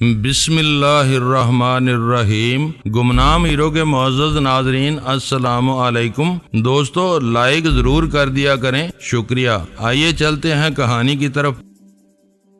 بسم اللہ الرحمن الرحیم۔ گمنام ہیرو کے معزز ناظرین السلام علیکم۔ دوستو لائک ضرور کر دیا کریں، شکریہ۔ آئیے چلتے ہیں کہانی کی طرف۔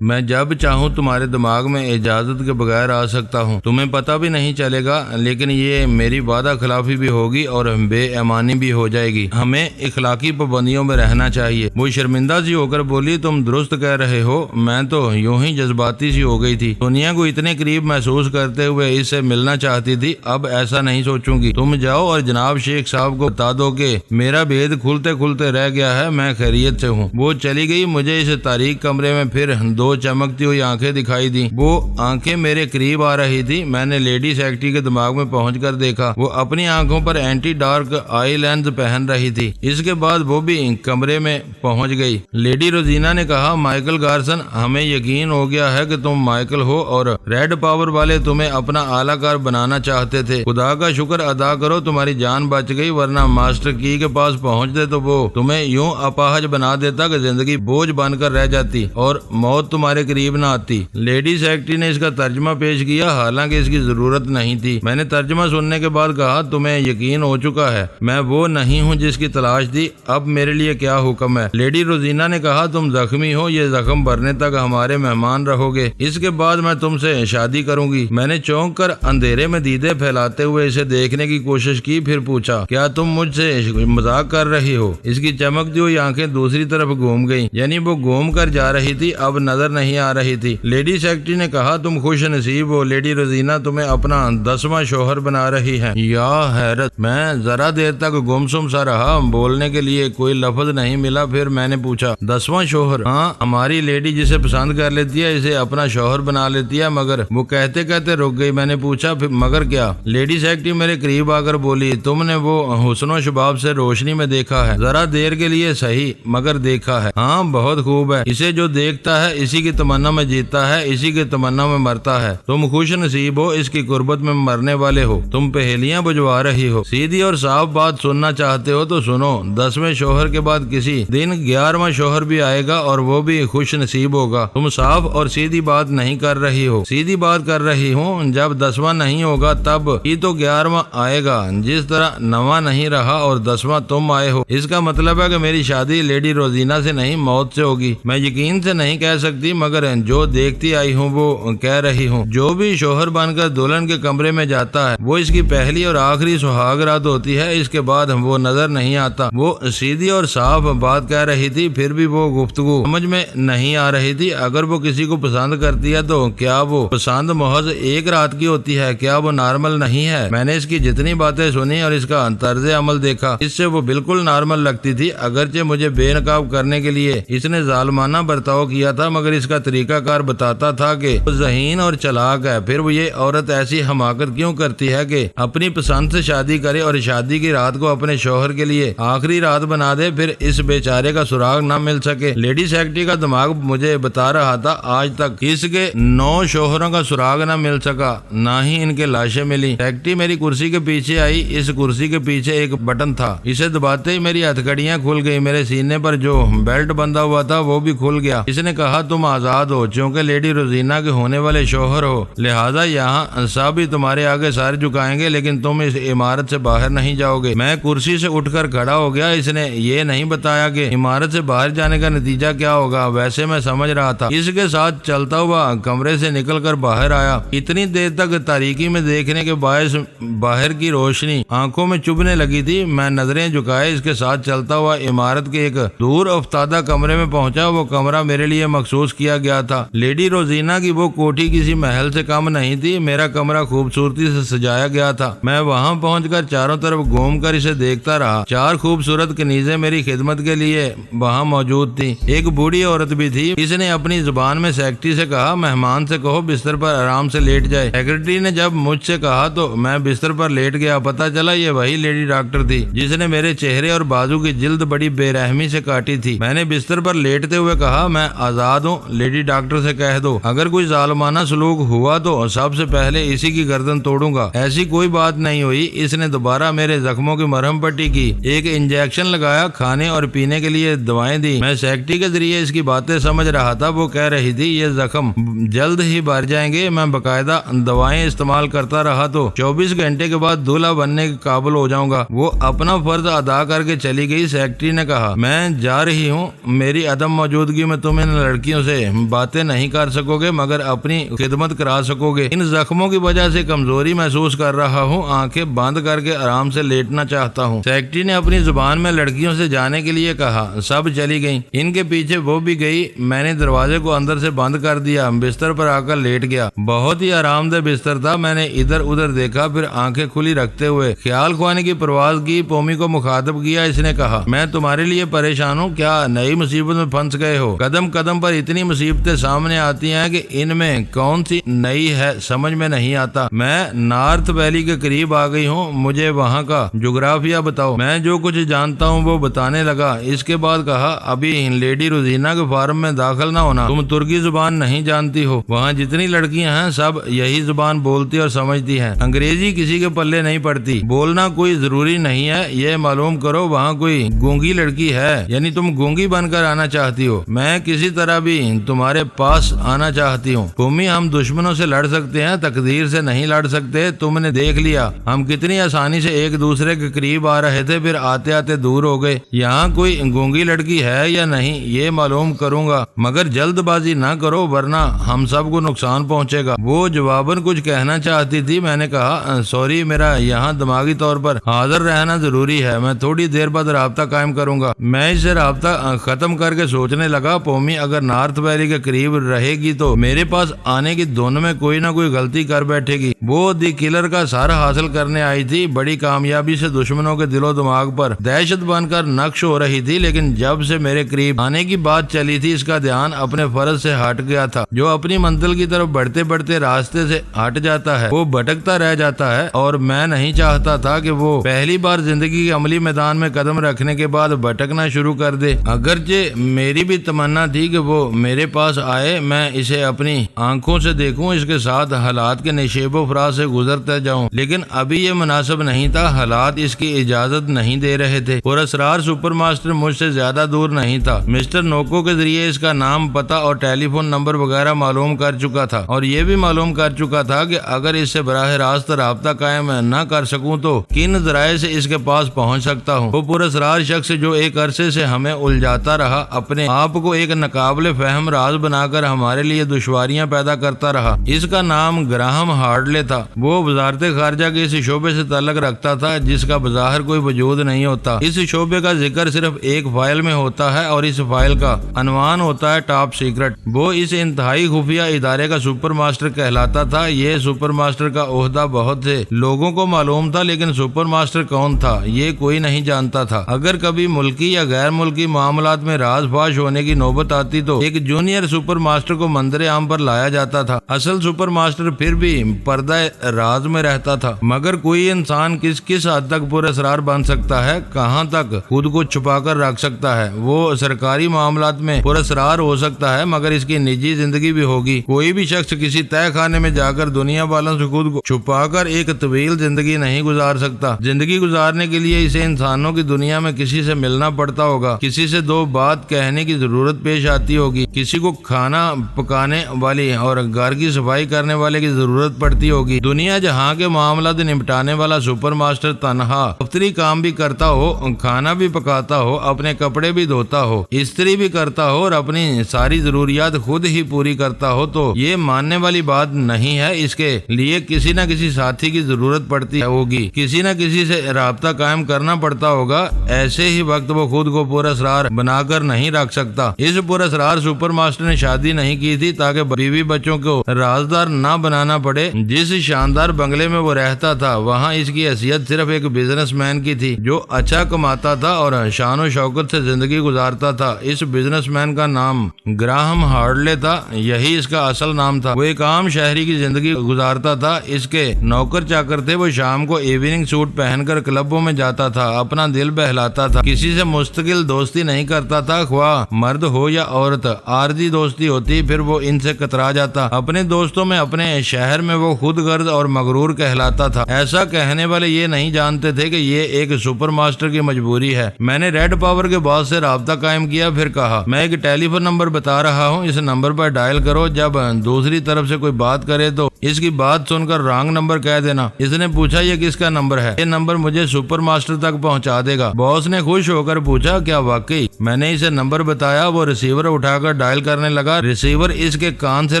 میں جب چاہوں تمہارے دماغ میں اجازت کے بغیر آ سکتا ہوں، تمہیں پتہ بھی نہیں چلے گا، لیکن یہ میری وعدہ خلافی بھی ہوگی اور بے ایمانی بھی ہو جائے گی۔ ہمیں اخلاقی پابندیوں میں رہنا چاہیے۔ وہ شرمندہ سی ہو کر بولی، تم درست کہہ رہے ہو، میں تو یوں ہی جذباتی سی ہو گئی تھی۔ دنیا کو اتنے قریب محسوس کرتے ہوئے اس سے ملنا چاہتی تھی، اب ایسا نہیں سوچوں گی۔ تم جاؤ اور جناب شیخ صاحب کو بتا دو کہ میرا بھید کھلتے کھلتے رہ گیا ہے، میں خیریت سے ہوں۔ وہ چلی گئی۔ مجھے اس تاریک کمرے میں پھر دو چمکتی ہوئی آنکھیں دکھائی دیں۔ وہ آنکھیں میرے قریب آ رہی تھی۔ میں نے لیڈی سیکرٹری کے دماغ میں پہنچ کر دیکھا، وہ اپنی آنکھوں پر اینٹی ڈارک آئی لینز پہن رہی تھی۔ اس کے بعد وہ بھی کمرے میں پہنچ گئی۔ لیڈی روزینہ نے کہا، مائیکل گارسن، ہمیں یقین ہو گیا ہے کہ تم مائیکل ہو اور ریڈ پاور والے تمہیں اپنا اعلی کار بنانا چاہتے تھے۔ خدا کا شکر ادا کرو تمہاری جان بچ گئی، ورنہ ماسٹر کی کے پاس پہنچتے تو وہ تمہیں یوں اپاہج بنا دیتا کہ زندگی بوجھ بن کر رہ جاتی اور موت تمہارے قریب نہ آتی۔ لیڈی سیکرٹری نے اس کا ترجمہ پیش کیا، حالانکہ اس کی ضرورت نہیں تھی۔ میں نے ترجمہ سننے کے بعد کہا، تمہیں یقین ہو چکا ہے میں وہ نہیں ہوں جس کی تلاش تھی، اب میرے لیے کیا حکم ہے؟ لیڈی روزینہ نے کہا، تم زخمی ہو، یہ زخم بھرنے تک ہمارے مہمان رہو گے، اس کے بعد میں تم سے شادی کروں گی۔ میں نے چونک کر اندھیرے میں دیدے پھیلاتے ہوئے اسے دیکھنے کی کوشش کی، پھر پوچھا، کیا تم مجھ سے مذاق کر رہی ہو؟ اس کی چمکتی ہوئی آنکھیں دوسری طرف گھوم گئیں، یعنی وہ گھوم کر جا رہی تھی، اب نظر نہیں آ رہی تھی۔ لیڈی سیکرٹری نے کہا، تم خوش نصیب ہو، لیڈی روزینہ تمہیں اپنا 10واں شوہر بنا رہی ہے۔ یا حیرت! میں ذرا دیر تک گمسم سا رہا، بولنے کے لیے کوئی لفظ نہیں ملا۔ پھر میں نے پوچھا، 10واں شوہر؟ ہاں، ہماری لیڈی جسے پسند کر لیتی ہے اسے اپنا شوہر بنا لیتی ہے۔ مگر وہ کہتے کہتے رک گئی۔ میں نے پوچھا، پھر مگر کیا؟ لیڈی سیکرٹری میرے قریب آ کر بولی، تم نے وہ حسن و شباب سے روشنی میں دیکھا ہے، ذرا دیر کے لیے صحیح مگر دیکھا ہے۔ ہاں، بہت خوب ہے۔ اسے جو دیکھتا ہے اسی کی تمنا میں جیتا ہے، اسی کی تمنا میں مرتا ہے۔ تم خوش نصیب ہو، اس کی قربت میں مرنے والے ہو۔ تم پہیلیاں بجوا رہی ہو، سیدھی اور صاف بات سننا چاہتے ہو تو سنو، 10ویں شوہر کے بعد کسی دن 11واں شوہر بھی آئے گا اور وہ بھی خوش نصیب ہوگا۔ تم صاف اور سیدھی بات نہیں کر رہی ہو۔ سیدھی بات کر رہی ہوں، جب 10واں نہیں ہوگا تب ہی تو 11واں آئے گا، جس طرح 9واں نہیں رہا اور 10واں تم آئے ہو۔ اس کا مطلب ہے کہ میری شادی لیڈی روزینہ سے نہیں، موت سے ہوگی۔ میں یقین سے نہیں کہہ سکتی، مگر جو دیکھتی آئی ہوں وہ کہہ رہی ہوں۔ جو بھی شوہر بن کر دلہن کے کمرے میں جاتا ہے وہ اس کی پہلی اور آخری سہاگ رات ہوتی ہے، اس کے بعد وہ نظر نہیں آتا۔ وہ سیدھی اور صاف بات کہہ رہی تھی، پھر بھی وہ گفتگو سمجھ میں نہیں آ رہی تھی۔ اگر وہ کسی کو پسند کرتی ہے تو کیا وہ پسند محض ایک رات کی ہوتی ہے؟ کیا وہ نارمل نہیں ہے؟ میں نے اس کی جتنی باتیں سنی اور اس کا طرز عمل دیکھا، اس سے وہ بالکل نارمل لگتی تھی۔ اگرچہ مجھے بے نقاب کرنے کے لیے اس نے ظالمانہ برتاؤ کیا تھا، مگر اس کا طریقہ کار بتاتا تھا کہ وہ ذہین اور چلاک ہے۔ پھر وہ یہ عورت ایسی حماقت کیوں کرتی ہے کہ اپنی پسند سے شادی کرے اور شادی کی رات کو اپنے شوہر کے لیے آخری رات بنا دے، پھر اس بیچارے کا سراغ نہ مل سکے؟ لیڈی سیکرٹری کا دماغ مجھے بتا رہا تھا، آج تک اس کے 9 شوہروں کا سراغ نہ مل سکا، نہ ہی ان کے لاشیں ملی۔ سیکرٹری میری کرسی کے پیچھے آئی۔ اس کرسی کے پیچھے ایک بٹن تھا، اسے دباتے ہی میری ہتھکڑیاں کھل گئی۔ میرے سینے پر جو بیلٹ بندھا ہوا تھا وہ بھی کھل گیا۔ اس نے کہا، تم آزاد ہو، چونکہ لیڈی روزینہ کے ہونے والے شوہر ہو، لہذا یہاں سب ہی تمہارے آگے سر جھکائیں گے، لیکن تم اس عمارت سے باہر نہیں جاؤ گے۔ میں کرسی سے اٹھ کر کھڑا ہو گیا۔ اس نے یہ نہیں بتایا کہ عمارت سے باہر جانے کا نتیجہ کیا ہوگا، ویسے میں سمجھ رہا تھا۔ اس کے ساتھ چلتا ہوا کمرے سے نکل کر باہر آیا۔ اتنی دیر تک تاریکی میں دیکھنے کے باعث باہر کی روشنی آنکھوں میں چبھنے لگی تھی۔ میں نظریں جھکائے اس کے ساتھ چلتا ہوا عمارت کے ایک دور افتادہ کمرے میں پہنچا۔ وہ کمرہ میرے لیے مخصوص کیا گیا تھا۔ لیڈی روزینہ کی وہ کوٹھی کسی محل سے کم نہیں تھی۔ میرا کمرہ خوبصورتی سے سجایا گیا تھا۔ میں وہاں پہنچ کر چاروں طرف گھوم کر اسے دیکھتا رہا۔ 4 خوبصورت کنیزیں میری خدمت کے لیے وہاں موجود تھیں۔ ایک بوڑھی عورت بھی تھی۔ اس نے اپنی زبان میں سیکرٹری سے کہا، مہمان سے کہو بستر پر آرام سے لیٹ جائے۔ سیکرٹری نے جب مجھ سے کہا تو میں بستر پر لیٹ گیا۔ پتہ چلا یہ وہی لیڈی ڈاکٹر تھی جس نے میرے چہرے اور بازو کی جلد بڑی بے رحمی سے کاٹی تھی۔ میں نے بستر پر لیٹتے ہوئے کہا، میں آزاد ہوں دو لیڈی ڈاکٹر سے کہہ دو اگر کوئی ظالمانہ سلوک ہوا تو سب سے پہلے اسی کی گردن توڑوں گا۔ ایسی کوئی بات نہیں ہوئی۔ اس نے دوبارہ میرے زخموں کی مرہم پٹی کی، ایک انجیکشن لگایا، کھانے اور پینے کے لیے دوائیں دی۔ میں سیکٹری کے ذریعے اس کی باتیں سمجھ رہا تھا۔ وہ کہہ رہی تھی یہ زخم جلد ہی بھر جائیں گے۔ میں باقاعدہ دوائیں استعمال کرتا رہا تو 24 گھنٹے کے بعد دولہا بننے کے قابل ہو جاؤں گا۔ وہ اپنا فرض ادا کر کے چلی گئی۔ سیکٹری نے کہا میں جا رہی ہوں، میری عدم موجودگی میں تم ان لڑکیوں سے باتیں نہیں کر سکو گے مگر اپنی خدمت کرا سکو گے۔ ان زخموں کی وجہ سے کمزوری محسوس کر رہا ہوں، آنکھیں بند کر کے آرام سے لیٹنا چاہتا ہوں۔ سیکٹری نے اپنی زبان میں لڑکیوں سے جانے کے لیے کہا۔ سب چلی گئیں، ان کے پیچھے وہ بھی گئی۔ میں نے دروازے کو اندر سے بند کر دیا، بستر پر آ کر لیٹ گیا۔ بہت ہی آرام دہ بستر تھا۔ میں نے ادھر ادھر دیکھا، پھر آنکھیں کھلی رکھتے ہوئے خیال خوانے کی پرواز کی۔ پومی کو مخاطب کیا۔ اس نے کہا میں تمہارے لیے پریشان ہوں، کیا نئی مصیبت میں پھنس گئے ہو؟ قدم قدم پر اتنی مصیبتیں سامنے آتی ہیں کہ ان میں کون سی نئی ہے سمجھ میں نہیں آتا۔ میں نارتھ ویلی کے قریب آ گئی ہوں، مجھے وہاں کا جغرافیہ بتاؤ۔ میں جو کچھ جانتا ہوں وہ بتانے لگا۔ اس کے بعد کہا ابھی لیڈی روزینہ کے فارم میں داخل نہ ہونا، تم ترکی زبان نہیں جانتی ہو، وہاں جتنی لڑکیاں ہیں سب یہی زبان بولتی اور سمجھتی ہیں، انگریزی کسی کے پلے نہیں پڑتی، بولنا کوئی ضروری نہیں ہے۔ یہ معلوم کرو وہاں کوئی گونگی لڑکی ہے، یعنی تم گونگی بن کر آنا چاہتی ہو؟ میں کسی طرح بھی تمہارے پاس آنا چاہتی ہوں۔ پومی ہم دشمنوں سے لڑ سکتے ہیں، تقدیر سے نہیں لڑ سکتے۔ تم نے دیکھ لیا ہم کتنی آسانی سے ایک دوسرے کے قریب آ رہے تھے، پھر آتے آتے دور ہو گئے۔ یہاں کوئی گونگی لڑکی ہے یا نہیں یہ معلوم کروں گا، مگر جلد بازی نہ کرو ورنہ ہم سب کو نقصان پہنچے گا۔ وہ جواباً کچھ کہنا چاہتی تھی۔ میں نے کہا سوری، میرا یہاں دماغی طور پر حاضر رہنا ضروری ہے، میں تھوڑی دیر بعد رابطہ قائم کروں گا۔ میں اس سے رابطہ ختم کر کے سوچنے لگا پومی اگر نارتھ ویلی کے قریب رہے گی تو میرے پاس آنے کی دونوں میں کوئی نہ کوئی غلطی کر بیٹھے گی۔ وہ دی کلر کا سر حاصل کرنے آئی تھی، بڑی کامیابی سے دشمنوں کے دل و دماغ پر دہشت بن کر نقش ہو رہی تھی، لیکن جب سے میرے قریب آنے کی بات چلی تھی اس کا دھیان اپنے فرض سے ہٹ گیا تھا۔ جو اپنی منزل کی طرف بڑھتے بڑھتے راستے سے ہٹ جاتا ہے وہ بھٹکتا رہ جاتا ہے، اور میں نہیں چاہتا تھا کہ وہ پہلی بار زندگی کے عملی میدان میں قدم رکھنے کے بعد بھٹکنا شروع کر دے۔ اگرچہ میری بھی تمنا تھی کہ وہ میرے پاس آئے، میں اسے اپنی آنکھوں سے دیکھوں، اس کے ساتھ حالات کے نشیب و فراز سے گزرتا جاؤں، لیکن ابھی یہ مناسب نہیں تھا، حالات اس کی اجازت نہیں دے رہے تھے۔ پراسرار سپر ماسٹر مجھ سے زیادہ دور نہیں تھا۔ مسٹر نوکو کے ذریعے اس کا نام، پتہ اور ٹیلی فون نمبر وغیرہ معلوم کر چکا تھا، اور یہ بھی معلوم کر چکا تھا کہ اگر اس سے براہ راست رابطہ قائم نہ کر سکوں تو کن ذرائع سے اس کے پاس پہنچ سکتا ہوں۔ وہ پراسرار شخص جو ایک عرصے سے ہمیں الجھاتا رہا، اپنے آپ کو ایک ناقابل فہم راز بنا کر ہمارے لیے دشواریاں پیدا کرتا رہا، اس کا نام گراہم ہارڈلے تھا۔ وہ وزارت خارجہ کے اس شعبے سے تعلق رکھتا تھا جس کا بظاہر کوئی وجود نہیں ہوتا۔ اس شعبے کا ذکر صرف ایک فائل میں ہوتا ہے اور اس فائل کا عنوان ہوتا ہے ٹاپ سیکرٹ۔ وہ اس انتہائی خفیہ ادارے کا سپر ماسٹر کہلاتا تھا۔ یہ سپر ماسٹر کا عہدہ بہت سے لوگوں کو معلوم تھا، لیکن سپر ماسٹر کون تھا یہ کوئی نہیں جانتا تھا۔ اگر کبھی ملکی یا غیر ملکی معاملات میں راز فاش ہونے کی نوبت آتی تو ایک جونیئر سپر ماسٹر کو منظر عام پر لایا جاتا تھا۔ اصل سپر ماسٹر پھر بھی پردہ راز میں رہتا تھا، مگر کوئی انسان کس حد تک پر اسرار بن سکتا ہے، کہاں تک خود کو چھپا کر رکھ سکتا ہے۔ وہ سرکاری معاملات میں پر اسرار ہو سکتا ہے مگر اس کی نجی زندگی بھی ہوگی۔ کوئی بھی شخص کسی تہہ خانے میں جا کر دنیا والوں سے خود کو چھپا کر ایک طویل زندگی نہیں گزار سکتا۔ زندگی گزارنے کے لیے اسے انسانوں کی دنیا میں کسی سے ملنا پڑتا ہوگا، کسی سے دو بات کہنے کی ضرورت پیش آتی ہوگی، کسی کو کھانا پکانے والی اور گھر کی صفائی کرنے والے کی ضرورت پڑتی ہوگی۔ دنیا جہاں کے معاملات نمٹانے والا سپر ماسٹر تنہا دفتری کام بھی کرتا ہو، کھانا بھی پکاتا ہو، اپنے کپڑے بھی دھوتا ہو، استری بھی کرتا ہو اور اپنی ساری ضروریات خود ہی پوری کرتا ہو تو یہ ماننے والی بات نہیں ہے۔ اس کے لیے کسی نہ کسی ساتھی کی ضرورت پڑتی ہوگی، کسی نہ کسی سے رابطہ قائم کرنا پڑتا ہوگا۔ ایسے ہی وقت وہ خود کو پر اسرار بنا کر نہیں رکھ سکتا۔ اس پر اسرار سپر ماسٹر نے شادی نہیں کی تھی تاکہ بیوی بچوں کو رازدار نہ بنانا پڑے۔ جس شاندار بنگلے میں وہ رہتا تھا وہاں اس کی حیثیت صرف ایک بزنس مین کی تھی جو اچھا کماتا تھا اور شان و شوکت سے زندگی گزارتا تھا۔ اس بزنس مین کا نام گراہم ہارڈلے تھا، یہی اس کا اصل نام تھا۔ وہ ایک عام شہری کی زندگی گزارتا تھا، اس کے نوکر چاکر تھے۔ وہ شام کو ایوننگ سوٹ پہن کر کلبوں میں جاتا تھا، اپنا دل بہلاتا تھا، کسی سے مستقل دوستی نہیں کرتا تھا، خواہ مرد ہو یا عورت۔ عارضی دوستی ہوتی پھر وہ ان سے کترا جاتا۔ اپنے دوستوں میں اپنے شہر میں وہ خود غرض اور مغرور کہلاتا تھا۔ ایسا کہنے والے یہ نہیں جانتے تھے کہ یہ ایک سپر ماسٹر کی مجبوری ہے۔ میں نے ریڈ پاور کے باس سے رابطہ قائم کیا، پھر کہا میں ایک ٹیلی فون نمبر بتا رہا ہوں، اس نمبر پر ڈائل کرو، جب دوسری طرف سے کوئی بات کرے تو اس کی بات سن کر رانگ نمبر کہہ دینا۔ اس نے پوچھا یہ کس کا نمبر ہے؟ یہ نمبر مجھے سپر ماسٹر تک پہنچا دے گا۔ باس نے خوش ہو کر پوچھا کیا واقعی؟ میں نے اسے نمبر بتایا، وہ ریسیور اٹھا کر ڈائل کرنے لگا۔ ریسیور اس کے کان سے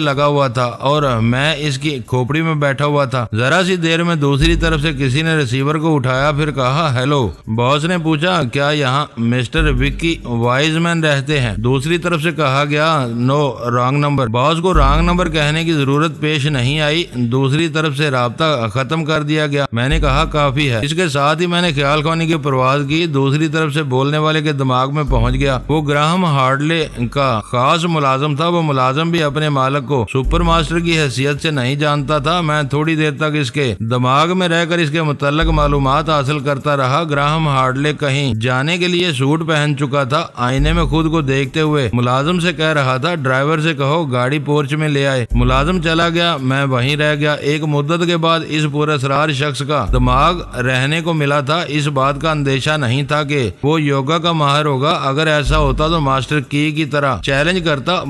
لگا ہوا تھا اور میں اس کی کھوپڑی میں بیٹھا ہوا تھا۔ ذرا سی دیر میں دوسری طرف سے کسی نے ریسیور کو اٹھایا، پھر کہا ہیلو۔ باس نے پوچھا کیا یہاں مسٹر وکی وائز مین رہتے ہیں؟ دوسری طرف سے کہا گیا نو رانگ نمبر۔ باس کو رانگ نمبر کہنے کی ضرورت پیش نہیں آئی، دوسری طرف سے رابطہ ختم کر دیا گیا۔ میں نے کہا کافی ہے۔ اس کے ساتھ ہی میں نے خیال خانی کی پرواز کی، دوسری طرف سے بولنے والے کے دماغ میں پہنچ گیا۔ وہ گراہم ہارڈلے کا خاص ملازم تھا۔ وہ ملازم بھی اپنے مالک کو سپر ماسٹر کی حیثیت سے نہیں جانتا تھا۔ میں تھوڑی دیر تک اس کے دماغ میں رہ کر اس کے متعلق معلومات حاصل کرتا رہا۔ گراہم ہارڈلے کہیں جانے کے لیے سوٹ پہن چکا تھا، آئینے میں خود کو دیکھتے ہوئے ملازم سے کہہ رہا تھا ڈرائیور سے کہو گاڑی پورچ میں لے آئے۔ ملازم چلا گیا، میں وہیں رہ گیا۔ ایک مدت کے بعد اس پراسرار شخص کا دماغ رہنے کو ملا تھا۔ اس بات کا اندیشہ نہیں تھا کہ وہ یوگا کا ماہر ہوگا، اگر ایسا ہوتا تو ماسٹر کی طرح چیلنج کرتا،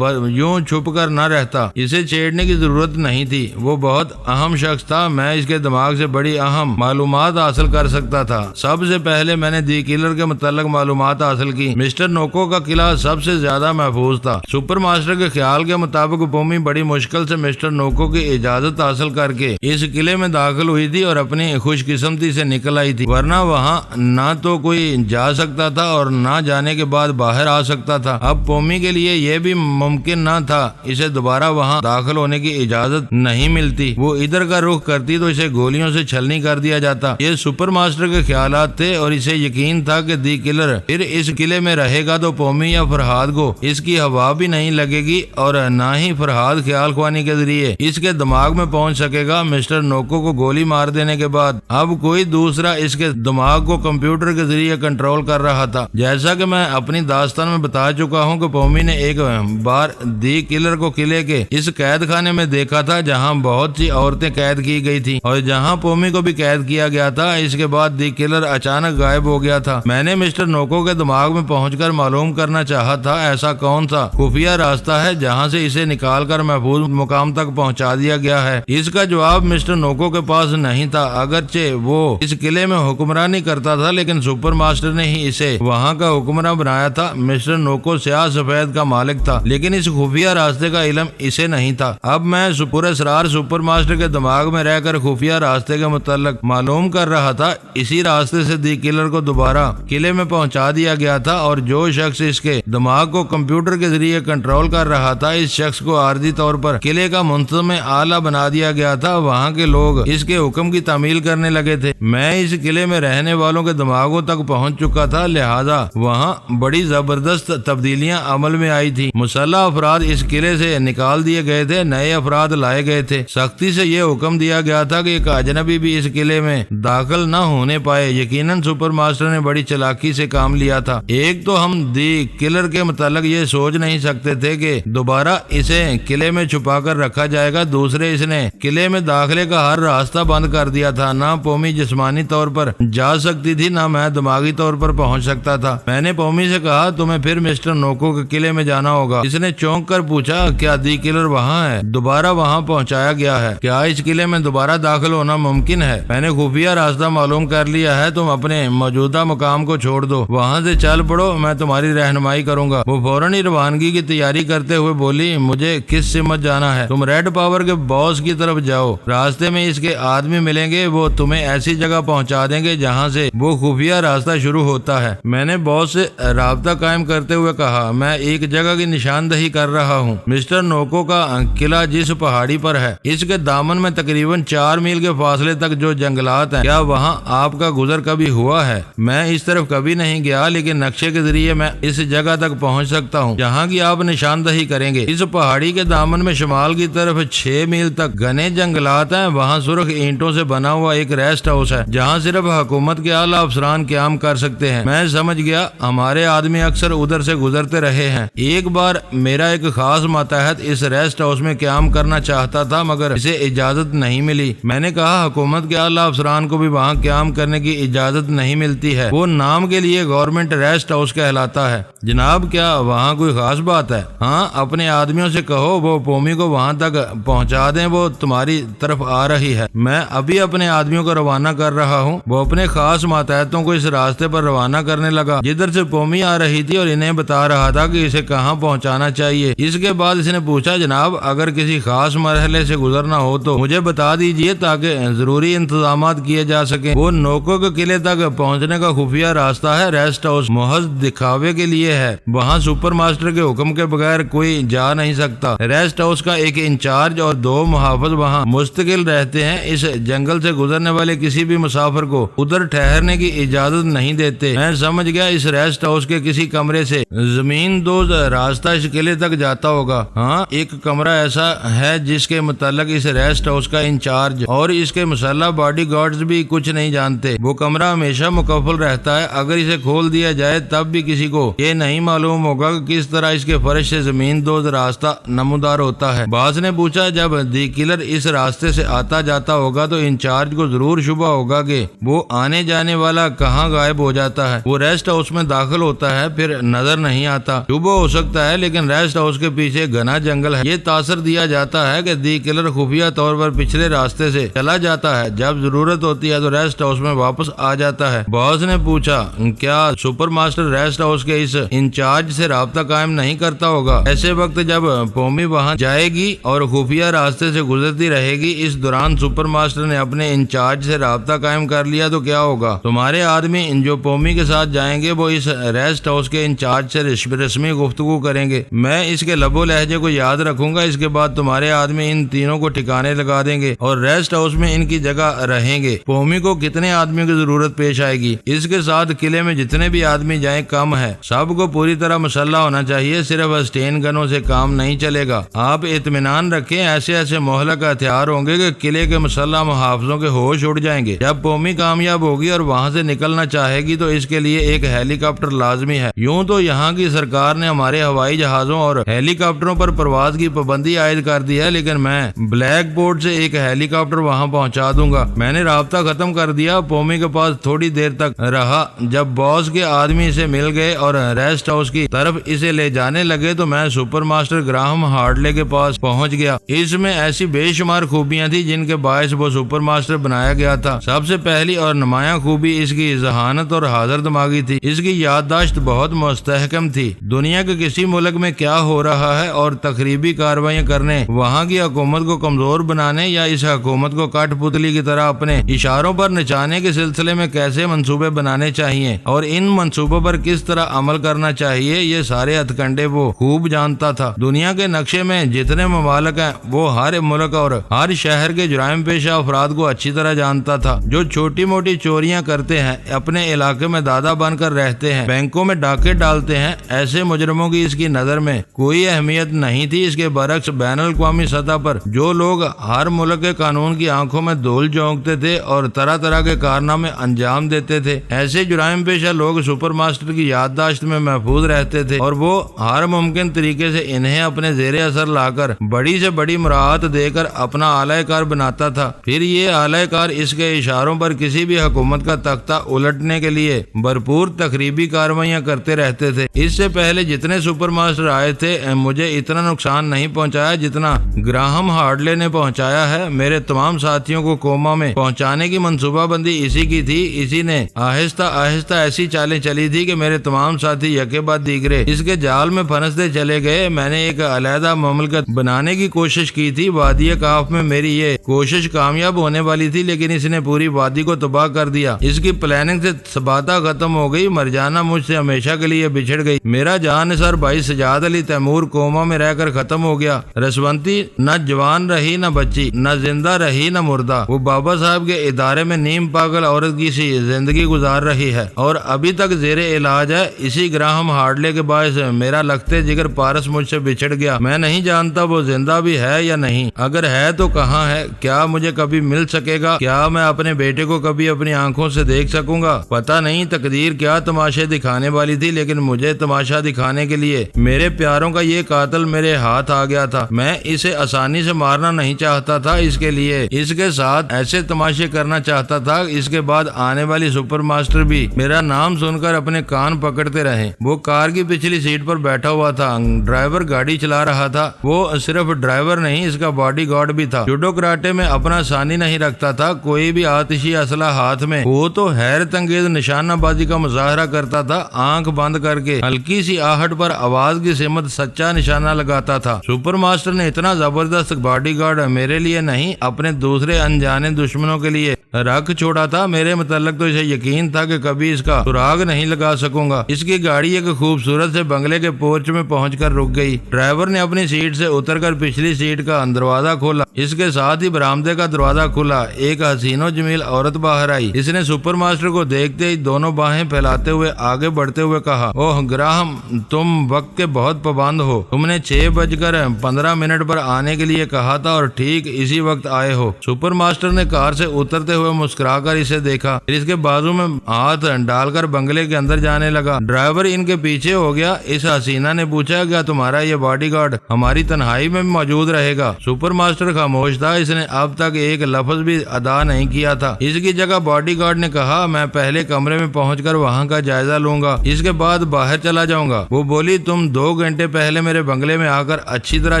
یوں چھپ کر نہ رہتا۔ اسے چھیڑنے کی ضرورت نہیں تھی، وہ بہت اہم شخص تھا، میں اس کے دماغ سے بڑی اہم معلومات حاصل کر سکتا تھا۔ سب سے پہلے میں نے دی کلر کے متعلق معلومات حاصل کی۔ مسٹر نوکو کا قلعہ سب سے زیادہ محفوظ تھا۔ سپر ماسٹر کے خیال کے مطابق پومی بڑی مشکل سے مسٹر نوکو کی اجازت حاصل کر کے اس قلعے میں داخل ہوئی تھی اور اپنی خوش قسمتی سے نکل آئی تھی، ورنہ وہاں نہ تو کوئی جا سکتا تھا اور نہ جانے کے بعد باہر آ سکتا تھا۔ اب پومی کے لیے یہ بھی ممکن نہ تھا، اسے دوبارہ وہاں داخل ہونے کی اجازت نہیں ملتی۔ وہ ادھر کا رخ کرتی تو اسے گولیوں سے چھلنی کر دیا جاتا۔ یہ سپر ماسٹر کے خیالات تھے اور اسے یقین تھا کہ دی کلر پھر اس قلعے میں رہے گا تو پومی یا فرہاد کو اس کی ہوا بھی نہیں لگے گی اور نہ ہی فرہاد خیال خوانی کے ذریعے اس کے دماغ میں پہنچ سکے گا۔ مسٹر نوکو کو گولی مار دینے کے بعد اب کوئی دوسرا اس کے دماغ کو کمپیوٹر کے ذریعے کنٹرول کر رہا تھا۔ جیسا کہ میں اپنی داستان میں بتا چکا ہوں کہ پومی نے ایک بار دی کلر کو قلعے کے اس قید خانے میں دیکھا تھا جہاں بہت سی عورتیں قید کی گئی تھی اور جہاں پومی کو بھی قید کیا گیا تھا۔ اس کے بعد دی کلر اچانک غائب ہو گیا تھا۔ میں نے مسٹر نوکو کے دماغ میں پہنچ کر معلوم کرنا چاہا تھا ایسا کون سا خفیہ راستہ ہے جہاں سے اسے نکال کر محفوظ مقام تک پہنچا دیا گیا ہے۔ اس کا جواب مسٹر نوکو کے پاس نہیں تھا، اگرچہ وہ اس قلعے میں حکمرانی کرتا تھا لیکن سپر ماسٹر نے ہی اسے وہاں کا حکمراں بنایا تھا۔ مسٹر نوکو سیاہ سفید کا مالک تھا لیکن اس خفیہ راستے کا علم اسے نہیں تھا۔ اب میں اسرار سپر ماسٹر کے دماغ میں رہ کر خفیہ راستے کے متعلق معلوم کر رہا تھا۔ اسی راستے سے دی کلر کو دوبارہ قلعے میں پہنچا دیا گیا تھا اور جو شخص اس کے دماغ کو کمپیوٹر کے ذریعے کنٹرول کر رہا تھا، اس شخص کو عارضی طور پر قلعے کا منتظم اعلیٰ بنا دیا گیا تھا۔ وہاں کے لوگ اس کے حکم کی تعمیل کرنے لگے تھے۔ میں اس قلعے میں رہنے والوں کے دماغوں تک پہنچ چکا تھا، لہذا وہاں بڑی زبردست تبدیلیاں عمل میں آئی تھی۔ مسلح افراد اس قلعے سے نکال دیے گئے تھے، نئے افراد لائے گئے تھے۔ سختی سے یہ حکم دیا گیا تھا کہ ایک اجنبی بھی اس قلعے میں داخل نہ ہونے پائے۔ یقیناً سپر ماسٹر نے بڑی چلاکی سے کام لیا تھا۔ ایک تو ہم دی کلر کے متعلق یہ سوچ نہیں سکتے تھے کہ دوبارہ اسے قلعے میں چھپا کر رکھا جائے گا، دوسرے اس نے قلعے میں داخلے کا ہر راستہ بند کر دیا تھا۔ نہ پومی جسمانی طور پر جا سکتی تھی، نہ میں دماغی طور پر پہنچ سکتا تھا۔ میں نے پومی سے کہا تمہیں پھر مسٹر نوکو کے قلعے میں جانا ہوگا۔ اس نے چونک کر پوچھا کیا دی کلر وہاں ہے؟ دوبارہ وہاں پہنچایا گیا ہے۔ کیا اس قلعے میں دوبارہ داخل ہونا ممکن ہے؟ میں نے خفیہ راستہ معلوم کر لیا ہے، تم اپنے موجودہ مقام کو چھوڑ دو، وہاں سے چل پڑو، میں تمہاری رہنمائی کروں گا۔ وہ فوراً ہی روانگی کی تیاری کرتے ہوئے بولی مجھے کس سمت جانا ہے؟ تم ریڈ پاور کے باس کی طرف جاؤ، راستے میں اس کے آدمی ملیں گے، وہ تمہیں ایسی جگہ پہنچا دیں گے جہاں سے وہ خفیہ راستہ شروع ہوتا ہے۔ میں نے باس سے رابطہ قائم کرتے ہوئے کہا میں ایک جگہ کی نشاندہی کر رہا ہوں، مسٹر نوکو کا قلعہ جس پہاڑی پر ہے، اس کے دامن میں تقریباً 4 میل کے فاصلے تک جو جنگلات ہیں، کیا وہاں آپ کا گزر کبھی ہوا ہے؟ میں اس طرف کبھی نہیں گیا لیکن نقشے کے ذریعے میں اس جگہ تک پہنچ سکتا ہوں جہاں کی آپ نشاندہی کریں گے۔ اس پہاڑی کے دامن میں شمال کی طرف 6 میل تک گھنے جنگلات ہیں، وہاں سرخ اینٹوں سے بنا ہوا ایک ریسٹ ہاؤس ہے جہاں صرف حکومت کے اعلیٰ افسران قیام کر سکتے ہیں۔ میں سمجھ گیا، ہمارے آدمی اکثر ادھر سے گزرتے رہے ہیں۔ ایک بار میرا ایک خاص ماتحت اس ریسٹ ہاؤس میں قیام کرنا چاہتا تھا مگر اسے اجازت نہیں ملی۔ میں نے کہا حکومت کے اعلیٰ افسران کو بھی وہاں قیام کرنے کی اجازت نہیں ملتی ہے، وہ نام کے لیے گورنمنٹ ریسٹ ہاؤس کہلاتا ہے۔ جناب کیا وہاں کوئی خاص بات ہے؟ ہاں، اپنے آدمیوں سے کہو وہ پومی کو وہاں تک پہنچا دیں، وہ تمہاری طرف آ رہی ہے۔ میں ابھی اپنے آدمیوں کو روانہ کر رہا ہوں۔ وہ اپنے خاص ماتحتوں کو اس راستے پر روانہ کرنے لگا جدھر سے پومی آ رہی تھی اور انہیں بتا رہا تھا کہ اسے کہاں پہنچانا چاہیے۔ اس کے بعد اس نے پوچھا جناب اگر کسی خاص مرحلے سے گزرنا ہو تو مجھے بتا دیجئے تاکہ ضروری انتظامات کیے جا سکیں۔ وہ نوکو کے قلعے تک پہنچنے کا خفیہ راستہ ہے، ریسٹ ہاؤس محض دکھاوے کے لیے ہے، وہاں سپر ماسٹر کے حکم کے بغیر کوئی جا نہیں سکتا۔ ریسٹ ہاؤس کا ایک انچارج اور 2 محافظ وہاں مستقل رہتے ہیں، اس جنگل سے گزرنے والے کسی بھی مسافر کو ادھر ٹھہرنے کی اجازت نہیں دیتے۔ میں سمجھ گیا اس ریسٹ ہاؤس کے کسی کمرے سے زمین دوز راستہ اس قلعے تک جاتا ہوگا۔ ہاں، ایک کمرہ ایسا ہے جس کے متعلق اس ریسٹ ہاؤس کا انچارج اور اس کے مسلح باڈی گارڈز بھی کچھ نہیں جانتے۔ وہ کمرہ ہمیشہ مقفل رہتا ہے، اگر اسے کھول دیا جائے تب بھی کسی کو یہ نہیں معلوم ہوگا کہ کس طرح اس کے فرش سے زمین دوز راستہ نمودار ہوتا ہے۔ باس نے پوچھا جب دی کلر اس راستے سے آتا جاتا ہوگا تو انچارج کو ضرور شبہ ہوگا کہ وہ آنے جانے والا کہاں غائب ہو جاتا ہے۔ وہ ریسٹ ہاؤس میں داخل ہوتا ہے پھر نظر نہیں آتا۔ شبہ ہو سکتا ہے لیکن ریسٹ ہاؤس کے پیچھے گھنا جنگل ہے۔ یہ تاثر دیا جاتا ہے کہ دی کلر خفیہ طور پر پچھلے راستے سے چلا جاتا ہے، جب ضرورت ہوتی ہے تو ریسٹ ہاؤس میں واپس آ جاتا ہے۔ باس نے پوچھا کیا سپر ماسٹر ریسٹ ہاؤس کے اس انچارج سے رابطہ قائم نہیں کرتا ہوگا؟ ایسے وقت جب پومی وہاں جائے گی اور خفیہ راستے سے گزرتی رہے گی، اس دوران سپر ماسٹر نے اپنے انچارج سے رابطہ قائم کر لیا تو کیا ہوگا؟ تمہارے آدمی جو پومی کے ساتھ جائیں گے وہ اس ریسٹ ہاؤس کے انچارج سے رسمی گفتگو کریں گے، میں اس کے لب و لہجے کو یاد رکھوں گا۔ اس کے بعد تمہارے آدمی ان تینوں کو ٹھکانے لگا دیں گے اور ریسٹ ہاؤس میں ان کی جگہ رہیں گے۔ پومی کو کتنے آدمیوں کی ضرورت پیش آئے گی؟ اس کے ساتھ قلعے میں جتنے بھی آدمی جائیں کم ہے، سب کو پوری طرح مسلح ہونا چاہیے، صرف اسٹین گنوں سے کام نہیں چلے گا۔ آپ اطمینان رکھیں، ایسے مہلک ہتھیار ہوں گے کہ قلعے کے مسلح محافظوں کے ہوش اڑ جائیں گے۔ جب پومی کامیاب ہوگی اور وہاں سے نکلنا چاہے گی تو اس کے لیے ایک ہیلی کاپٹر لازمی ہے۔ یوں تو یہاں کی سرکار نے ہمارے ہوائی جہازوں اور ہیلی کاپٹروں پر پرواز کی پابندی عائد کر دی ہے، لیکن میں بلیک بورڈ سے ایک ہیلی کاپٹر وہاں پہنچا دوں گا۔ میں نے رابطہ ختم کر دیا، پومی کے پاس تھوڑی دیر تک رہا۔ جب باس کے آدمی سے مل گئے اور ریسٹ ہاؤس کی طرف اسے لے جانے لگے تو میں سپر ماسٹر گراہم ہارڈلے کے پاس پہنچ گیا۔ اس میں ایسی بے شمار خوبیاں تھیں جن کے باعث وہ سپر ماسٹر بنایا گیا تھا۔ سب سے پہلی اور نمایاں خوبی اس کی ذہانت اور حاضر دماغی تھی۔ اس کی یادداشت بہت مستحکم تھی۔ دنیا کے کسی ملک میں کیا ہو رہا ہے اور تخریبی کارروائیاں کرنے، وہاں کی حکومت کو کمزور بنانے یا اس حکومت کو کٹ پتلی کی طرح اپنے اشاروں پر نچانے کے سلسلے میں کیسے منصوبے بنانے چاہیے اور ان منصوبوں پر کس طرح عمل کرنا چاہیے، یہ سارے ہتھ کنڈے وہ خوب جانتا تھا۔ دنیا کے نقشے میں جتنے ممالک ہیں وہ ہر ملک اور ہر شہر کے جرائم پیشہ افراد کو اچھی طرح جانتا تھا، جو چھوٹی موٹی چوریاں کرتے ہیں، اپنے علاقے میں دادا بن کر رہتے ہیں، بینکوں میں ڈاکے ڈالتے ہیں۔ ایسے مجرموں کی اس کی نظر میں کوئی اہمیت نہیں تھی۔ اس کے برعکس بین الاقوامی سطح پر جو لوگ ہر ملک کے قانون کی آنکھوں میں دھول جھونکتے تھے اور طرح طرح کے کارنامے انجام دیتے تھے، ایسے جرائم پیشہ لوگ سپر ماسٹر کی یادداشت میں محفوظ رہتے تھے اور وہ ہر ممکن طریقے سے انہیں اپنے زیر اثر لا کر بڑی سے بڑی مراعات دے کر اپنا اعلی کار بناتا تھا۔ پھر یہ اعلی کار اس کے اشاروں پر کسی بھی حکومت کا تختہ الٹنے کے لیے بھرپور تخریبی کارروائیاں کرتے رہتے تھے۔ اس سے پہلے جتنے سپر ماسٹر آئے تھے مجھے اتنا نقصان نہیں پہنچایا جتنا گراہم ہارڈلے نے پہنچایا ہے۔ میرے تمام ساتھیوں کو کوما میں پہنچانے کی منصوبہ بندی اسی کی تھی۔ اسی نے آہستہ آہستہ ایسی چالیں چلی تھی کہ میرے تمام ساتھی یکے بعد دیگرے اس کے جال میں پھنستے چلے گئے۔ میں نے ایک علیحدہ مملکت بنانے کی کوشش کی تھی۔ وادی کاف میں میری یہ کوشش کامیاب ہونے والی تھی لیکن اس نے پوری وادی کو تباہ کر دیا۔ اس کی پلاننگ سے سباتہ ختم ہو گئی۔ مرجانہ مجھ سے ہمیشہ کے لیے بچھڑ گئی۔ میرا جان نثار بھائی سجاد علی تیمور کوما میں رہ کر ختم ہو گیا۔ رسونتی نہ جوان رہی نہ بچی، نہ زندہ رہی نہ مردہ۔ وہ بابا صاحب کے ادارے میں نیم پاگل عورت کی سی زندگی گزار رہی ہے اور ابھی تک زیر علاج ہے۔ اسی گراہم ہارڈلے کے باعث میرا لگتے جگر پارس مجھ سے بچھڑ گیا۔ میں نہیں جانتا وہ زندہ بھی ہے یا نہیں، اگر ہے تو کہاں ہے، کیا مجھے کبھی مل سکے گا، کیا میں اپنے بیٹے کو کبھی اپنی آنکھوں سے دیکھ سکوں گا؟ پتہ نہیں تقدیر کیا تماشے دکھانے والی تھی لیکن مجھے تماشا دکھانے کے لیے میرے پیاروں کا یہ قاتل میرے ہاتھ آ گیا تھا. میں اسے آسانی سے مارنا نہیں چاہتا تھا, اس کے لیے اس کے ساتھ ایسے تماشے کرنا چاہتا تھا. اس کے بعد آنے والی سپر ماسٹر بھی میرا نام سن کر اپنے کان پکڑتے رہے. وہ کار کی پچھلی سیٹ پر بیٹھا ہوا تھا. ڈرائیور گاڑی چلا رہا تھا. وہ صرف ڈرائیور نہیں, اس کا باڈی گارڈ بھی تھا. جوڈو کراٹے میں اپنا ثانی نہیں رکھتا تھا. کوئی بھی آتشی اسلحہ ہاتھ میں وہ تو حیرت انگیز نشانہ بازی کا مظاہرہ کرتا تھا. آنکھ بند کر کے ہلکی سی آہٹ پر آواز کی سمت سچا نشانہ لگاتا تھا. سپر ماسٹر نے اتنا زبردست باڈی گارڈ میرے لیے نہیں, اپنے دوسرے انجانے دشمنوں کے لیے رکھ چھوڑا تھا. میرے متعلق تو اسے یقین تھا کہ کبھی اس کا سراغ نہیں لگا سکوں گا. اس کی گاڑی ایک خوبصورت سے بنگلے کے پورچ میں پہنچ کر رک گئی. ڈرائیور نے اپنی سیٹ سے اتر کر پچھلی سیٹ کا دروازہ کھولا. اس کے ساتھ ہی برآمدے کا دروازہ کھلا. ایک حسین و جمیل عورت باہر آئی. اس نے سپر ماسٹر کو دیکھتے ہی دونوں باہیں پھیلاتے ہوئے آگے بڑھتے ہوئے کہا, اوہ گراہم, تم وقت کے بہت پابند ہو. تم نے 6:15 پر آنے کے لیے کہا تھا اور ٹھیک اسی وقت آئے ہو. سپر ماسٹر نے کار سے اترتے ہوئے مسکرا کر اسے دیکھا, پھر اس کے بازو میں ہاتھ ڈال کر بنگلے کے اندر جانے لگا. ڈرائیور ان کے پیچھے ہو گیا. اس حسینہ نے پوچھا, کیا تمہارا یہ باڈی گارڈ ہماری تنہائی میں موجود رہے گا؟ سپر ماسٹر خاموش تھا. اس نے اب تک ایک لفظ بھی ادا نہیں کیا تھا. اس کی جگہ باڈی گارڈ نے کہا, میں پہلے کمرے میں پہنچ کر وہاں کا جائزہ لوں گا, اس کے بعد باہر چلا جاؤں گا. وہ بولی, تم 2 گھنٹے پہلے میرے بنگلے میں آ کر اچھی طرح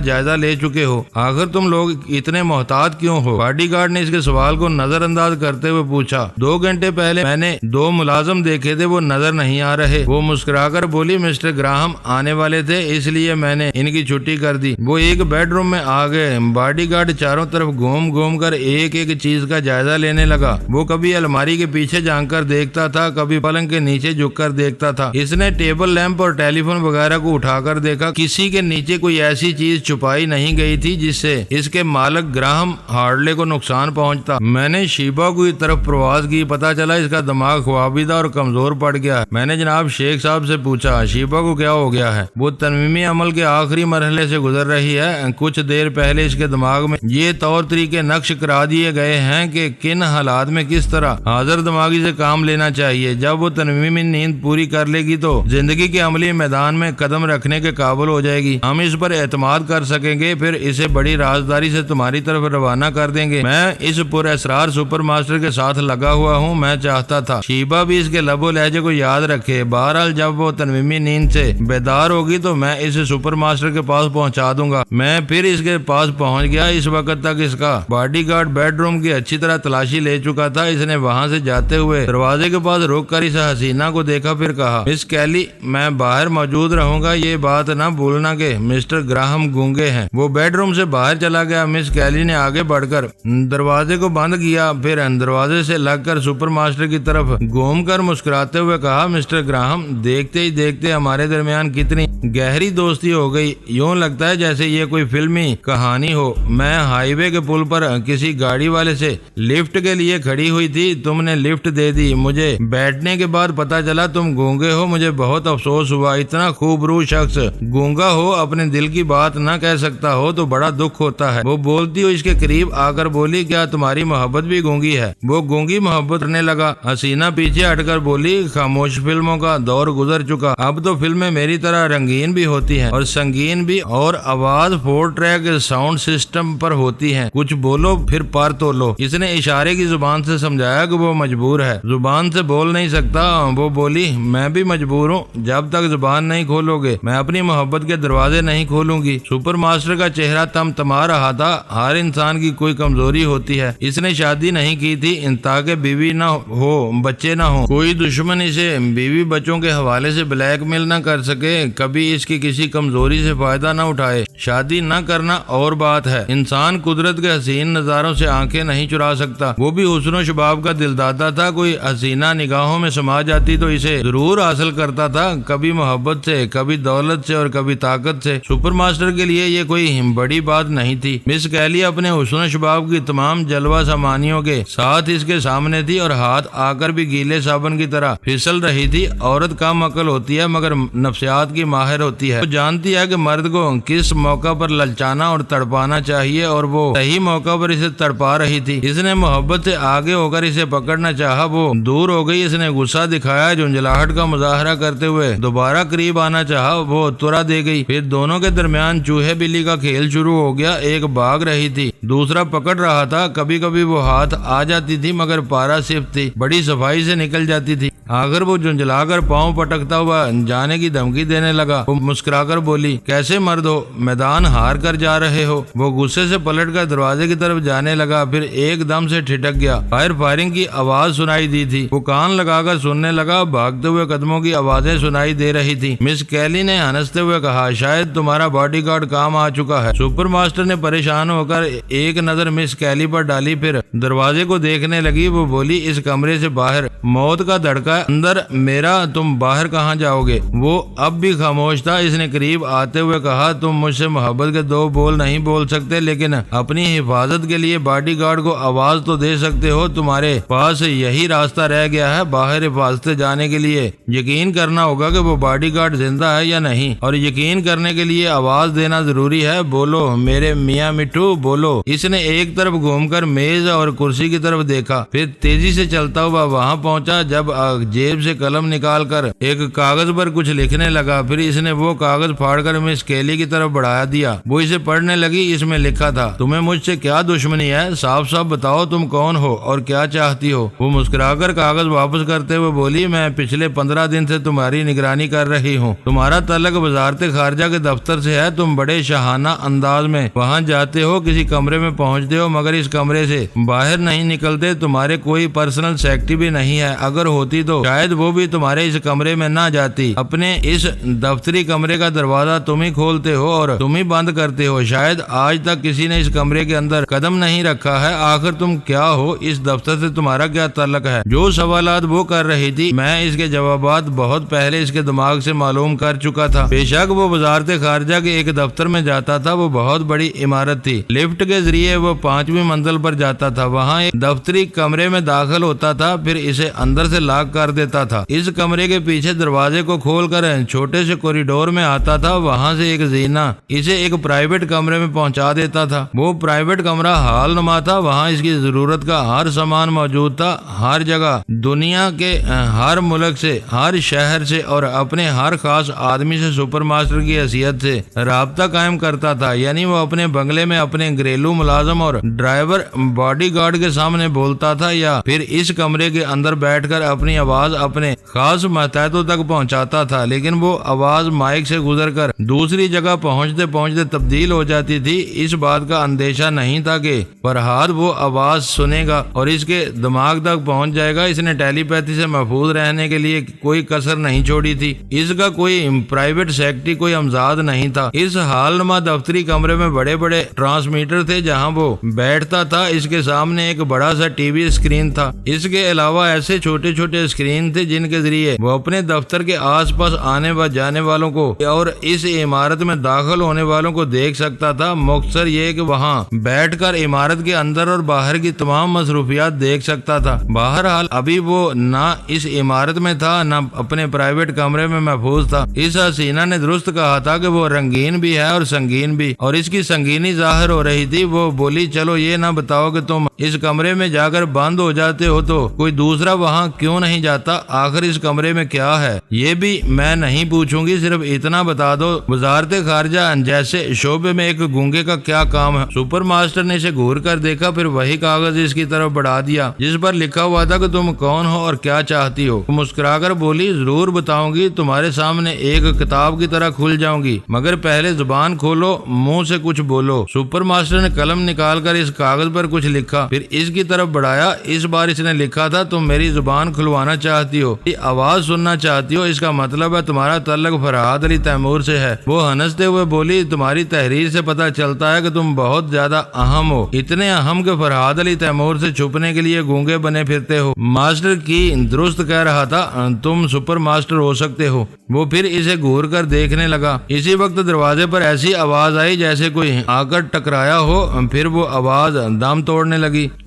جائزہ لے چکے ہو, آخر تم لوگ اتنے محتاط کیوں ہو؟ باڈی گارڈ نے اس کے سوال کو نظر انداز کرتے ہوئے پوچھا. 2 گھنٹے پہلے میں نے 2 ملازم دیکھے تھے, وہ نظر نہیں آ رہے. وہ مسکرا کر بولی, مسٹر گراہم آنے والے تھے اس لیے میں نے ان کی چھٹی کر دی. وہ ایک بیڈ روم میں آ گئے. باڈی گارڈ چاروں طرف گھوم کر ایک ایک چیز کا جائزہ لینے لگا. وہ کبھی الماری کے پیچھے جھانک کر دیکھتا تھا, کبھی پلنگ کے نیچے جھک کر دیکھتا تھا. اس نے ٹیبل لیمپ اور ٹیلی فون وغیرہ کو اٹھا کر دیکھا. کسی کے نیچے کوئی ایسی چیز چھپائی نہیں گئی تھی جس سے اس کے مالک گراہم ہارڈلے کو نقصان پہنچتا. میں نے شیبا کو طرف پرواز کی. پتا چلا اس کا دماغ خوابیدہ اور کمزور پڑ گیا. میں نے جناب شیخ صاحب سے پوچھا, شیبا کو کیا ہو گیا ہے؟ وہ تنویمی عمل کے آخری مرحلے سے گزر رہی ہے. کچھ دیر پہلے اس کے دماغ میں یہ طور طریقے نقش کرا دیے گئے ہیں کہ کن حالات میں کس طرح حاضر دماغی سے کام لینا چاہیے. جب وہ تنویمی نیند پوری کر لے گی تو زندگی کے عملی میدان میں قدم رکھنے کے قابل ہو جائے گی. ہم اس پر اعتماد کر سکیں گے, پھر اسے بڑی رازداری سے تمہاری طرف روانہ کر دیں گے. میں اس پر اسرار سپر ماسٹر کے ساتھ لگا ہوا ہوں. میں چاہتا تھا شیبا بھی اس کے لب و لہجے کو یاد رکھے. بہرحال جب وہ تنویمی نیند سے بیدار ہوگی تو میں اسے سپر ماسٹر کے پاس پہنچا دوں گا. میں پھر اس کے پاس پہنچ گیا. اس وقت تک اس کا باڈی گارڈ بیڈ روم کی اچھی طرح تلاشی لے چکا تھا. اس نے وہاں سے جاتے ہوئے دروازے کے پاس روک کر اس حسینہ کو دیکھا, پھر کہا, مس کیلی میں باہر موجود رہوں گا, یہ بات نہ بھولنا کہ مسٹر گراہم گونگے ہیں. وہ بیڈ روم سے باہر چلا گیا. مس کیلی نے آگے بڑھ کر دروازے کو بند کیا, پھر دروازے سے لگ کر سپر ماسٹر کی طرف گھوم کر مسکراتے ہوئے کہا, مسٹر گراہم دیکھتے ہی دیکھتے ہمارے درمیان کتنی گہری دوستی ہو گئی. یوں لگتا ہے جیسے یہ کوئی فلمی کہانی ہو. میں ہائی وے کے پل پر کسی گاڑی والے سے لفٹ کے لیے کھڑی ہوئی تھی, تم نے لفٹ دے دی. مجھے بیٹھنے کے بعد پتا چلا تم گونگے ہو. مجھے بہت افسوس ہوا. اتنا خوبرو شخص گونگا ہو, اپنے دل کی بات نہ کہہ سکتا ہو تو بڑا دکھ ہوتا ہے. وہ بولتی ہو اس کے قریب آ کر بولی, کیا تمہاری محبت بھی گونگی ہے؟ وہ گونگی محبت کرنے لگا. حسینہ پیچھے ہٹ کر بولی, خاموش فلموں کا دور گزر چکا. اب تو فلمیں میری طرح رنگین بھی ہوتی ہیں اور سنگین بھی, اور آواز 4 ٹریک ساؤنڈ سسٹم پر ہوتی ہیں. کچھ بولو پھر پار تولو. اس نے اشارے کی زبان سے سمجھایا کہ وہ مجبور ہے, زبان سے بول نہیں سکتا. وہ بولی, میں بھی مجبور ہوں. جب تک زبان نہیں کھولو گے میں اپنی محبت کے دروازے نہیں کھولوں گی. سپر ماسٹر کا چہرہ تمتما رہا تھا. ہر انسان کی کوئی کمزوری ہوتی ہے. اس نے شادی نہیں کی تھی تاکہ بیوی نہ ہو, بچے نہ ہو. کوئی دشمن اسے بیوی بچوں کے حوالے سے بلیک میل نہ کر سکے, کبھی اس کی کسی کمزوری سے فائدہ نہ اٹھائے. شادی نہ کرنا اور بات ہے. انسان قدرت کے حسین نظاروں سے آنکھیں نہیں چرا سکتا. وہ بھی حسن و شباب کا دلدادہ تھا. کوئی حسینہ نگاہوں میں سما جاتی تو اسے ضرور حاصل کرتا تھا, کبھی محبت سے, کبھی دولت سے اور کبھی طاقت سے. سپر ماسٹر کے لیے یہ کوئی بڑی بات نہیں تھی. مس کیلی اپنے حسن و شباب کی تمام جلوہ سامانیوں کے کے ساتھ اس کے سامنے تھی اور ہاتھ آ کر بھی گیلے صابن کی طرح پھسل رہی تھی۔ عورت کم عقل ہوتی ہے مگر نفسیات کی ماہر ہوتی ہے، وہ جانتی ہے کہ مرد کو کس موقع پر للچانا اور تڑپانا چاہیے، اور وہ صحیح موقع پر اسے تڑپا رہی تھی۔ اس نے محبت سے آگے ہو کر اسے پکڑنا چاہا، وہ دور ہو گئی۔ اس نے غصہ دکھایا، جھنجھلاہٹ کا مظاہرہ کرتے ہوئے دوبارہ قریب آنا چاہا، وہ ترا دے گئی۔ پھر دونوں کے درمیان چوہے بلی کا کھیل شروع ہو گیا۔ ایک بھاگ رہی تھی، دوسرا پکڑ رہا تھا۔ کبھی کبھی وہ ہاتھ آ جاتی تھی مگر پارا صفر تھی، بڑی صفائی سے نکل جاتی تھی۔ آخر وہ جھنجھلا کر پاؤں پٹکتا ہوا جانے کی دھمکی دینے لگا۔ وہ مسکرا کر بولی، کیسے مرد ہو، میدان ہار کر جا رہے ہو؟ وہ غصے سے پلٹ کر دروازے کی طرف جانے لگا، پھر ایک دم سے ٹھٹک گیا۔ فائرنگ کی آواز سنائی دی تھی۔ وہ کان لگا کر سننے لگا، بھاگتے ہوئے قدموں کی آوازیں سنائی دے رہی تھی۔ مس کیلی نے ہنستے ہوئے کہا، شاید تمہارا باڈی گارڈ کام آ چکا ہے۔ سپر ماسٹر نے پریشان ہو کر ایک نظر مس کیلی پر ڈالی، پھر دروازے کو دیکھنے لگی۔ وہ بولی، اس کمرے سے باہر موت کا دھڑکا اندر میرا، تم باہر کہاں جاؤ گے؟ وہ اب بھی خاموش تھا۔ اس نے قریب آتے ہوئے کہا، تم مجھ سے محبت کے دو بول نہیں بول سکتے، لیکن اپنی حفاظت کے لیے باڈی گارڈ کو آواز تو دے سکتے ہو۔ تمہارے پاس یہی راستہ رہ گیا ہے باہر حفاظت سے جانے کے لیے۔ یقین کرنا ہوگا کہ وہ باڈی گارڈ زندہ ہے یا نہیں، اور یقین کرنے کے لیے آواز دینا ضروری ہے۔ بولو میرے میاں مٹھو، بولو۔ اس نے ایک طرف گھوم کر میز اور کرسی کی طرف دیکھا، پھر تیزی سے چلتا ہوا وہاں پہنچا۔ جب جیب سے قلم نکال کر ایک کاغذ پر کچھ لکھنے لگا، پھر اس نے وہ کاغذ پھاڑ کر مس کیلی کی طرف بڑھا دیا۔ وہ اسے پڑھنے لگی۔ اس میں لکھا تھا، تمہیں مجھ سے کیا دشمنی ہے؟ صاف صاف بتاؤ تم کون ہو اور کیا چاہتی ہو؟ وہ مسکرا کر کاغذ واپس کرتے ہوئے بولی، میں پچھلے 15 دن سے تمہاری نگرانی کر رہی ہوں۔ تمہارا تعلق وزارت خارجہ کے دفتر سے ہے۔ تم بڑے شاہانہ انداز میں وہاں جاتے ہو، کسی کمرے میں پہنچتے ہو مگر اس کمرے سے باہر نہیں نکلتے۔ تمہارے کوئی پرسنل سیکرٹری بھی نہیں ہے، اگر ہوتی تو شاید وہ بھی تمہارے اس کمرے میں نہ جاتی۔ اپنے اس دفتری کمرے کا دروازہ تم ہی کھولتے ہو اور تم ہی بند کرتے ہو۔ شاید آج تک کسی نے اس کمرے کے اندر قدم نہیں رکھا ہے۔ آخر تم کیا ہو؟ اس دفتر سے تمہارا کیا تعلق ہے؟ جو سوالات وہ کر رہی تھی، میں اس کے جوابات بہت پہلے اس کے دماغ سے معلوم کر چکا تھا۔ بے شک وہ وزارت خارجہ کے ایک دفتر میں جاتا تھا۔ وہ بہت بڑی عمارت تھی۔ لفٹ کے ذریعے وہ 5ویں منزل پر جاتا تھا۔ وہاں ایک دفتری کمرے میں داخل ہوتا تھا، پھر اسے اندر سے لاک کر دیتا تھا۔ اس کمرے کے پیچھے دروازے کو کھول کر چھوٹے سے کوریڈور میں آتا تھا۔ وہاں سے ایک زینہ اسے ایک پرائیویٹ کمرے میں پہنچا دیتا تھا۔ وہ پرائیویٹ کمرہ ہال نما تھا۔ وہاں اس کی ضرورت کا ہر سامان موجود تھا۔ ہر جگہ دنیا کے ہر ملک سے، ہر شہر سے اور اپنے ہر خاص آدمی سے سپر ماسٹر کی حیثیت سے رابطہ قائم کرتا تھا۔ یعنی وہ اپنے بنگلے میں اپنے گھریلو ملازم اور ڈرائیور باڈی گارڈ کے سامنے بولتا تھا، یا پھر اس کمرے کے اندر بیٹھ کر اپنی آواز اپنے خاص ماتحتوں تک پہنچاتا تھا۔ لیکن وہ آواز مائک سے گزر کر دوسری جگہ پہنچتے پہنچتے تبدیل ہو جاتی تھی۔ اس بات کا اندیشہ نہیں تھا کہ فرہاد وہ آواز سنے گا اور اس کے دماغ تک پہنچ جائے گا۔ اس نے ٹیلی پیتھی سے محفوظ رہنے کے لیے کوئی کسر نہیں چھوڑی تھی۔ اس کا کوئی پرائیویٹ سیکرٹری، کوئی امزاد نہیں تھا۔ اس حال نما دفتری کمرے میں بڑے بڑے ٹرانسمیٹر تھے جہاں وہ بیٹھتا تھا۔ اس کے سامنے ایک بڑا سا ٹی وی اسکرین تھا۔ اس کے علاوہ ایسے چھوٹے چھوٹے اسکرین تھے جن کے ذریعے وہ اپنے دفتر کے آس پاس آنے و جانے والوں کو اور اس عمارت میں داخل ہونے والوں کو دیکھ سکتا تھا۔ مختصر یہ کہ وہاں بیٹھ کر عمارت کے اندر اور باہر کی تمام مصروفیات دیکھ سکتا تھا۔ بہرحال ابھی وہ نہ اس عمارت میں تھا نہ اپنے پرائیویٹ کمرے میں محفوظ تھا۔ اس حسینہ نے درست کہا تھا کہ وہ رنگین بھی ہے اور سنگین بھی، اور اس کی سنگینی ظاہر ہو رہی تھی۔ وہ بولی، چلو یہ نہ بتاؤ کہ تم اس کمرے میں جا کر بند ہو جاتے ہو تو کوئی دوسرا وہاں کیوں نہیں جاتا؟ آخر اس کمرے میں کیا ہے یہ بھی میں نہیں پوچھوں گی، صرف اتنا بتا دو وزارت خارجہ جیسے شعبے میں ایک گونگے کا کیا کام ہے؟ سپر ماسٹر نے اسے گھور کر دیکھا، پھر وہی کاغذ اس کی طرف بڑھا دیا جس پر لکھا ہوا تھا کہ تم کون ہو اور کیا چاہتی ہو۔ مسکرا کر بولی، ضرور بتاؤں گی، تمہارے سامنے ایک کتاب کی طرح کھل جاؤں گی، مگر پہلے زبان کھولو، منہ سے کچھ بولو۔ سپر ماسٹر نے قلم نکال کر اس کاغذ پر کچھ لکھا، پھر اس کی طرف بڑھایا۔ اس بار اس نے لکھا تھا، تم میری زبان کھلوانا چاہتی ہو، آواز سننا چاہتی ہو، اس کا مطلب ہے تمہارا تعلق فرہاد علی تیمور سے ہے۔ وہ ہنستے ہوئے بولی، تمہاری تحریر سے پتہ چلتا ہے کہ تم بہت زیادہ اہم ہو، اتنے اہم کہ فرہاد علی تیمور سے چھپنے کے لیے گونگے بنے پھرتے ہو۔ ماسٹر کی درست کہہ رہا تھا، تم سپر ماسٹر ہو سکتے ہو۔ وہ پھر اسے گھور کر دیکھنے لگا۔ اسی وقت دروازے پر ایسی آواز آئی جیسے کوئی آ کر ٹکرایا ہو، پھر وہ آواز دم توڑنے لگی۔